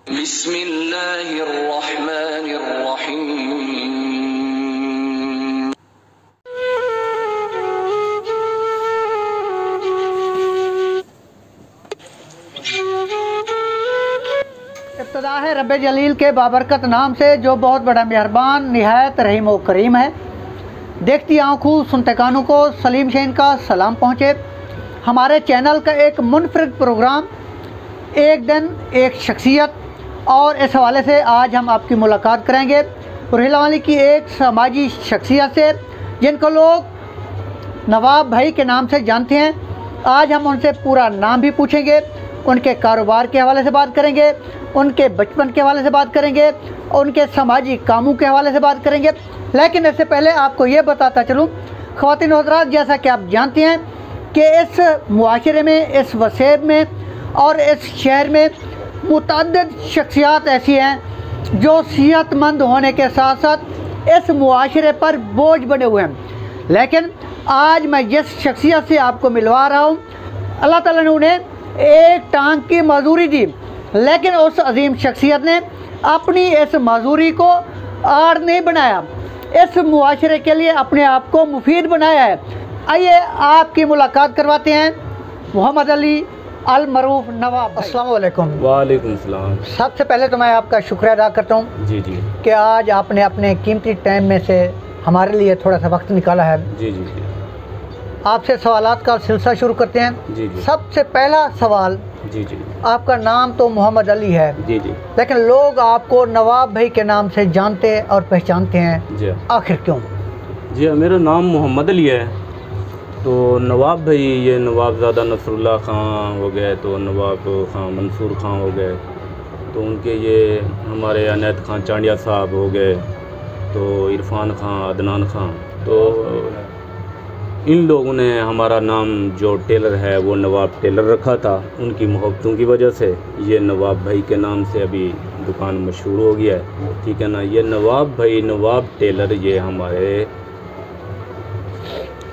बिस्मिल्लाहिर्रहमानिर्रहीम। इब्तिदा है रब जलील के बाबरकत नाम से जो बहुत बड़ा मेहरबान निहायत रहीम व करीम है। देखती आँखों सुनते कानों को सलीम शहीन का सलाम पहुँचे। हमारे चैनल का एक मुनफरिद प्रोग्राम एक दिन एक शख्सियत, और इस हवाले से आज हम आपकी मुलाकात करेंगे रोहिला वाली की एक समाजी शख्सियत से जिनको लोग नवाब भाई के नाम से जानते हैं। आज हम उनसे पूरा नाम भी पूछेंगे, उनके कारोबार के हवाले से बात करेंगे, उनके बचपन के हवाले से बात करेंगे, उनके समाजी कामों के हवाले से बात करेंगे। लेकिन इससे पहले आपको ये बताता चलूँ ख़वातीन और हज़रात, जैसा कि आप जानते हैं कि इस मुआशरे में, इस वसेब में और इस शहर में मुतअद्दिद शख्सियात ऐसी हैं जो सेहतमंद होने के साथ साथ इस मुआशरे पर बोझ बने हुए हैं। लेकिन आज मैं जिस शख्सियत से आपको मिलवा रहा हूँ, अल्लाह ताला ने उन्हें एक टांग की मजदूरी दी, लेकिन उस अजीम शख्सियत ने अपनी इस मजदूरी को आड़ नहीं बनाया, इस मुआशरे के लिए अपने आप को मुफीद बनाया है। आइए आपकी मुलाकात करवाते हैं मोहम्मद अली अल मरूफ नवाब। अस्सलाम वालेकुम। वालेकुम सलाम। सबसे पहले तो मैं आपका शुक्रिया अदा करता हूँ जी जी कि आज आपने अपने कीमती टाइम में से हमारे लिए थोड़ा सा वक्त निकाला है। जी जी जी आपसे सवालात का सिलसिला शुरू करते हैं। जी जी सबसे पहला सवाल, जी जी आपका नाम तो मोहम्मद अली है, जी जी लेकिन लोग आपको नवाब भाई के नाम से जानते और पहचानते हैं, जी आखिर क्यों? जी मेरा नाम मोहम्मद अली है। तो नवाब भाई, ये नवाबज़ादा नसरुल्लाह ख़ान हो गए, तो नवाब ख़ान मंसूर ख़ान हो गए, तो उनके ये हमारे अनैत ख़ान चांडिया साहब हो गए, तो इरफान ख़ान, अदनान ख़ान, तो इन लोगों ने हमारा नाम जो टेलर है वो नवाब टेलर रखा था। उनकी मोहब्बतों की वजह से ये नवाब भाई के नाम से अभी दुकान मशहूर हो गया है, ठीक है ना। ये नवाब भाई, नवाब टेलर, ये हमारे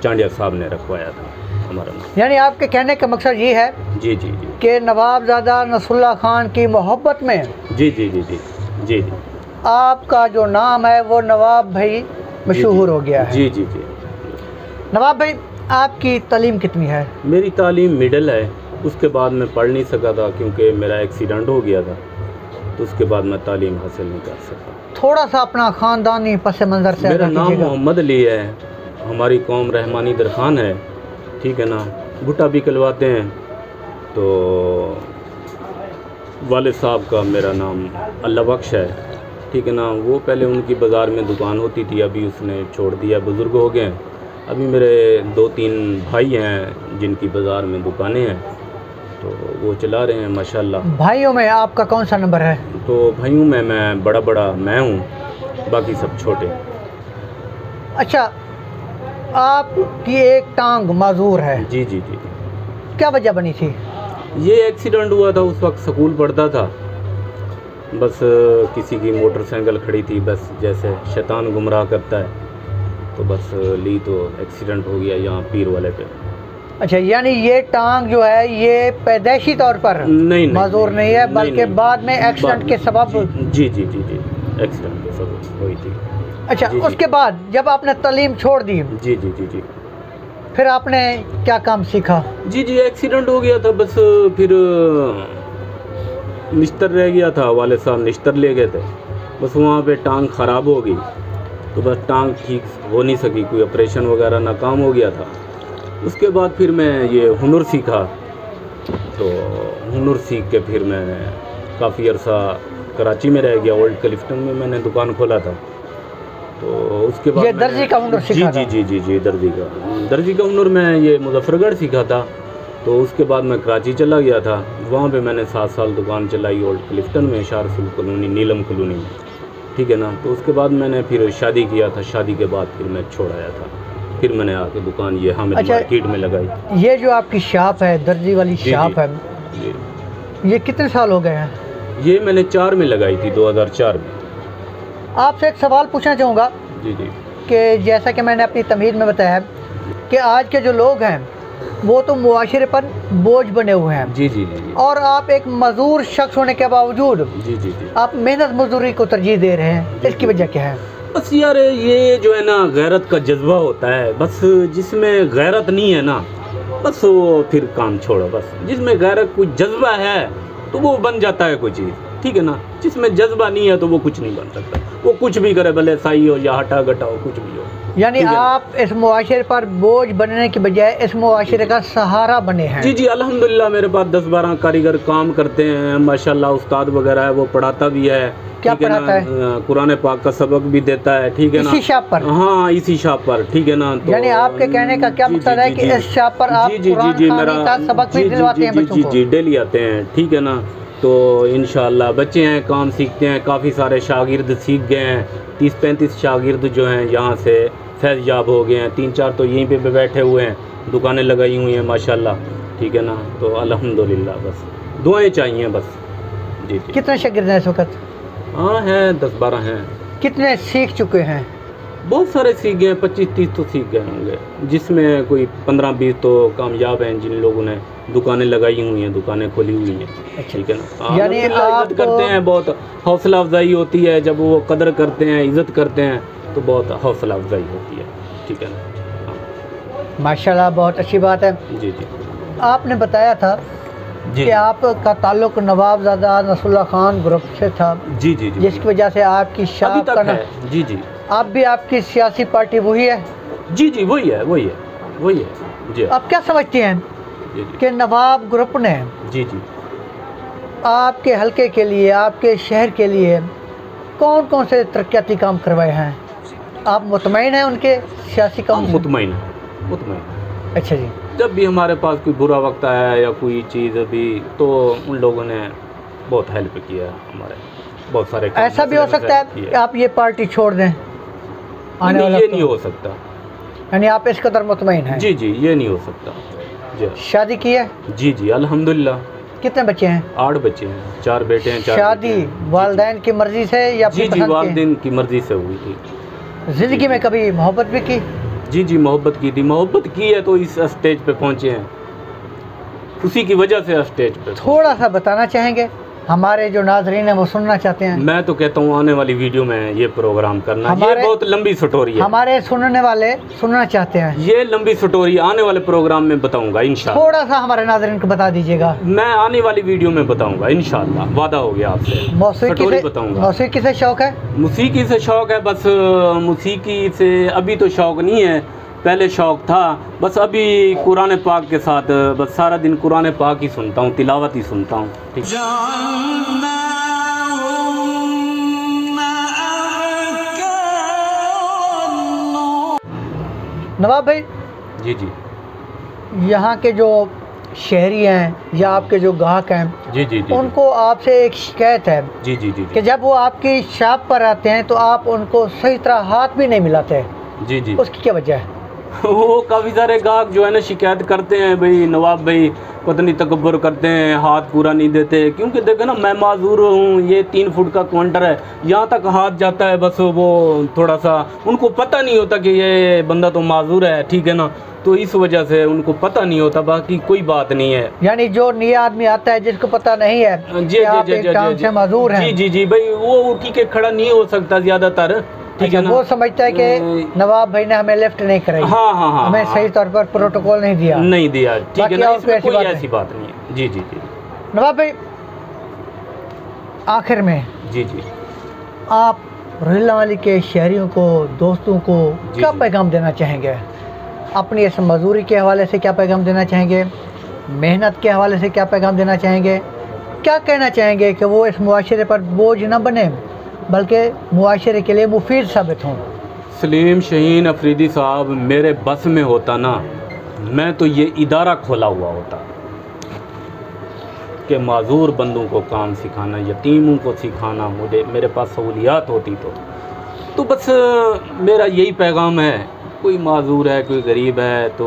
चांडिया साहब ने रखवाया था हमारा नाम। यानी आपके कहने का मकसद ये है जी जी जी कि नवाबज़ादा नसरुल्लाह खान की मोहब्बत में जी जी जी जी जी जी आपका जो नाम है वो नवाब भाई मशहूर हो गया है। जी जी जी। नवाब भाई, आपकी तालीम कितनी है? मेरी तालीम मिडल है, उसके बाद मैं पढ़ नहीं सका था क्योंकि मेरा एक्सीडेंट हो गया था, तो उसके बाद मैं तालीम हासिल नहीं कर सका। थोड़ा सा अपना ख़ानदानी पस मंज़र से मेरा अदा नाम कीजिएगा। मोहम्मद अली है, हमारी कौम रहमानी दरखान है, ठीक है ना। भुट्टा भी कलवाते हैं। तो वाले साहब का मेरा नाम अल्लाह बख्श है, ठीक है ना। वो पहले उनकी बाज़ार में दुकान होती थी, अभी उसने छोड़ दिया, बुज़ुर्ग हो गए हैं। अभी मेरे 2-3 भाई हैं जिनकी बाज़ार में दुकानें हैं, तो वो चला रहे हैं माशाल्लाह। भाइयों में आपका कौन सा नंबर है? तो भाइयों में मैं बड़ा मैं हूँ, बाकी सब छोटे। अच्छा, आपकी एक टांग माजूर है, जी जी जी। क्या वजह बनी थी? ये एक्सीडेंट हुआ था, उस वक्त स्कूल पढ़ता था, बस किसी की मोटरसाइकिल खड़ी थी, बस जैसे शैतान गुमराह करता है, तो बस ली तो एक्सीडेंट हो गया यहाँ पीर वाले पे। अच्छा, यानी ये टांग जो है ये पैदाइशी तौर पर नहीं माजूर नहीं है, बल्कि बाद में एक्सीडेंट के सबब। जी जी जी जी एक्सीडेंट के सबब हुई थी। अच्छा, जी, उसके बाद जब आपने तालीम छोड़ दी, जी जी जी जी फिर आपने क्या काम सीखा? जी जी एक्सीडेंट हो गया था, बस फिर निश्तर रह गया था, वाले साहब निश्तर ले गए थे, बस वहाँ पे टांग ख़राब हो गई, तो बस टांग ठीक हो नहीं सकी, कोई ऑपरेशन वगैरह नाकाम हो गया था। उसके बाद फिर मैं ये हुनर सीखा, तो हुनर सीख के फिर मैं काफ़ी अरसा कराची में रह गया, ओल्ड क्लिफ्टन में मैंने दुकान खोला था। तो उसके बाद ये दर्जी का हुनर सीखा था? जी जी जी जी दर्जी का हुनर मैं ये मुजफ्फरगढ़ सीखा था। तो उसके बाद मैं कराची चला गया था, वहाँ पे मैंने 7 साल दुकान चलाई ओल्ड क्लिफ्टन में, शारफुल कॉलोनी, नीलम कॉलोनी में, ठीक है ना। तो उसके बाद मैंने फिर शादी किया था, शादी के बाद फिर मैं छोड़ आया था, फिर मैंने आके दुकान ये हामिद मार्केट में लगाई। ये जो आपकी शॉप है, दर्जी वाली शॉप है, ये कितने साल हो गए हैं? ये मैंने 4 में लगाई थी, 2004 में। आपसे एक सवाल पूछना चाहूँगा जी जी कि जैसा कि मैंने अपनी तमहीद में बताया कि आज के जो लोग हैं वो तो मुआशरे पर बोझ बने हुए हैं। जी जी जी और आप एक मजदूर शख्स होने के बावजूद जी जी जी आप मेहनत मजदूरी को तरजीह दे रहे हैं, इसकी वजह क्या है? बस यार ये जो है ना गैरत का जज्बा होता है, बस जिसमें गैरत नहीं है ना बस वो फिर काम छोड़ो। बस जिसमें गैरत कोई जज्बा है तो वो बन जाता है कोई चीज़, ठीक है ना। जिसमें जज्बा नहीं है तो वो कुछ नहीं बन सकता, वो कुछ भी करे, भले साई हो या हटा घटा हो, कुछ भी हो। यानी आप इस मुआशरे पर बोझ बनने की बजाय इस मुआशरे का सहारा बने हैं। जी जी अल्हम्दुलिल्लाह मेरे पास 10-12 कारीगर काम करते हैं माशाल्लाह। उस्ताद वगैरह है, वो पढ़ाता भी है, क्या ठीक है पढ़ाता ना, है? कुरान पाक का सबक भी देता है, ठीक है ना, इसी शाप पर? हाँ इसी शाप पर, ठीक है ना। तो यानी आपके कहने का क्या मकसद है कि इस शाप पर आप कुरान खानी का सबक भी दिलवाते हैं बच्चों को? जी डेली आते हैं, ठीक है ना। तो इंशाल्लाह बच्चे हैं, काम सीखते हैं, काफ़ी सारे शागिर्द सीख गए हैं। 30-35 शागिर्द जो हैं यहाँ से फैज़याब हो गए हैं। 3-4 तो यहीं पे बैठे हुए हैं, दुकानें लगाई हुई हैं माशाल्लाह, ठीक है ना। तो अल्हम्दुलिल्लाह बस दुआएं चाहिए बस। जी जी। कितने शागिर्द हैं इस वक्त? हाँ हैं 10-12 हैं। कितने सीख चुके हैं? बहुत सारे सीख गए, 25-30 तो सीख गए होंगे, जिसमें कोई 15-20 तो कामयाब हैं, जिन लोगों ने दुकानें लगाई हुई हैं, दुकानें खोली हुई हैं, ठीक है ना। यानी आप इज्जत करते हैं, बहुत हौसला अफजाई होती है जब वो कदर करते हैं, इज़्ज़त करते हैं तो बहुत हौसला अफजाई होती है, ठीक है ना। हाँ। माशाल्लाह बहुत अच्छी बात है। जी जी आपने बताया था जी कि आपका ताल्लुक नवाबजादा नसरुल्लाह खान ग्रुप से था, जी जी जी जिसकी वजह से आपकी अभी शाप तक का है। जी जी आप भी आपकी सियासी पार्टी वही है? जी जी वही है, वही है, वही है जी। आप क्या समझते हैं जी जी कि नवाब ग्रुप ने जी जी आपके हलके के लिए, आपके शहर के लिए कौन कौन से तरक्याती काम करवाए हैं? आप मुतमईन हैं उनके सियासी काम से? मुतमईन है, मुतमईन है। अच्छा जी। जब भी हमारे पास कोई बुरा वक्त आया या कोई चीज़ अभी, तो उन लोगों ने बहुत हेल्प किया हमारे, बहुत सारे काम ऐसा भी हो सकता है कि आप ये पार्टी छोड़ दें आने वाला? ये नहीं हो सकता। यानी आप इस कदर मुतमईन हैं? जी जी ये नहीं हो सकता जी। शादी की है? जी जी अल्हम्दुलिल्लाह। कितने बच्चे हैं? 8 बच्चे हैं, 4 बेटे हैं, 4 शादी वालिदैन की मर्जी से या जी जी वालिदैन की मर्जी से हुई थी। जिंदगी में कभी मोहब्बत भी की? जी जी मोहब्बत की थी, मोहब्बत की है तो इस स्टेज पे पहुंचे हैं, उसी की वजह से स्टेज पे। थोड़ा सा बताना चाहेंगे, हमारे जो नाजरीन है वो सुनना चाहते हैं। मैं तो कहता हूँ आने वाली वीडियो में ये प्रोग्राम करना, ये बहुत लंबी स्टोरी है, हमारे सुनने वाले सुनना चाहते हैं। ये लंबी स्टोरी आने वाले प्रोग्राम में बताऊंगा इंशाल्लाह। थोड़ा सा हमारे नाजरीन को बता दीजिएगा। मैं आने वाली वीडियो में बताऊंगा इंशाल्लाह, वादा हो गया आपसे। मौसीकी से बताऊंगा। मौसीकी से शौक है? मौसीकी से शौक है, बस मौसीकी से अभी तो शौक नहीं है, पहले शौक था। बस अभी कुरान पाक के साथ बस सारा दिन कुरान पाक ही सुनता हूँ, तिलावत ही सुनता हूँ, ठीक। नवाब भाई जी जी यहाँ के जो शहरी हैं या आपके जो ग्राहक हैं, जी जी जी उनको आपसे एक शिकायत है जी जी जी कि जब वो आपकी शॉप पर आते हैं तो आप उनको सही तरह हाथ भी नहीं मिलाते। जी जी उसकी क्या वजह है? वो काफ़ी सारे गाहक जो है ना शिकायत करते हैं, भाई नवाब भाई पत्नी तकब्बुर करते हैं, हाथ पूरा नहीं देते। क्योंकि देखो ना मैं माजूर हूँ, ये 3 फुट का काउंटर है, यहाँ तक हाथ जाता है, बस वो थोड़ा सा उनको पता नहीं होता कि ये बंदा तो माजूर है, ठीक है ना। तो इस वजह से उनको पता नहीं होता, बाकी कोई बात नहीं है। यानी जो नया आदमी आता है जिसको पता नहीं है जी कि आप एक काम से माजूर हैं, जी जी जी भाई वो उठी के खड़ा नहीं हो सकता ज़्यादातर, ठीक है ना। वो समझता है कि नवाब भाई ने हमें लिफ्ट नहीं कराई, हाँ हाँ हाँ, हमें सही तौर पर प्रोटोकॉल नहीं दिया, नहीं दिया, ठीक है ना। इसमें कोई ऐसी बात नहीं है। जी जी जी नवाब भाई आखिर में जी जी आप रोहिल्ला वाली के शहरियों को, दोस्तों को क्या पैगाम देना चाहेंगे? अपनी इस मजदूरी के हवाले से क्या पैगाम देना चाहेंगे? मेहनत के हवाले से क्या पैगाम देना चाहेंगे? क्या कहना चाहेंगे कि वो इस मुआशरे पर बोझ न बने बल्कि मुआशरे के लिए मुफीद साबित हों? सलीम शहीन अफरीदी साहब, मेरे बस में होता ना, मैं तो ये इदारा खोला हुआ होता कि माजूर बंदों को काम सिखाना, यतीमों को सिखाना, मेरे पास सहूलियात होती तो बस मेरा यही पैगाम है। कोई माजूर है, कोई गरीब है, तो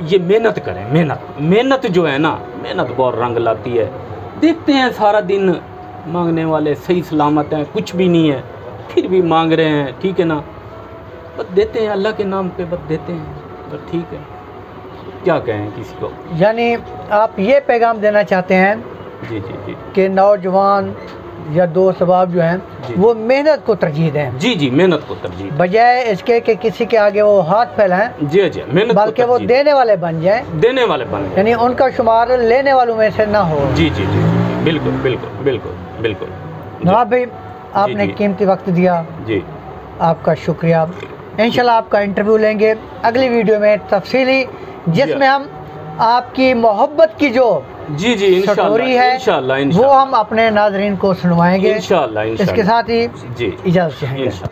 ये मेहनत करें। मेहनत जो है ना, मेहनत बहुत रंग लाती है। देखते हैं सारा दिन मांगने वाले सही सलामत हैं, कुछ भी नहीं है, फिर भी मांग रहे हैं, ठीक है ना। बस देते हैं अल्लाह के नाम पे, बस देते हैं, बस ठीक है। क्या कहें किसी को? यानी आप ये पैगाम देना चाहते हैं जी जी जी कि नौजवान या दोस्त अहबाब जो हैं जी। वो मेहनत को तरजीह दें, जी जी, मेहनत को तरजीह, बजाय इसके कि किसी के आगे वो हाथ फैलाएं, जी जी, मेहनत को बल्कि वो तरजीह, देने वाले बन जाएं, देने वाले बन गए। यानी उनका शुमार लेने वालों में से ना हो। जी जी जी, बिल्कुल बिल्कुल बिल्कुल बिल्कुल। नवाब भाई, आपने जी। कीमती वक्त दिया, जी आपका शुक्रिया। इंशाल्लाह आपका इंटरव्यू लेंगे अगली वीडियो में तफसीली, जिसमें हम आपकी मोहब्बत की जो जी जी, स्टोरी है इंशाल्लाह वो हम अपने नाजरीन को सुनवाएंगे। इंशाल्लाह। इसके साथ ही जी इजाज़त चाहेंगे। इंशाल्लाह।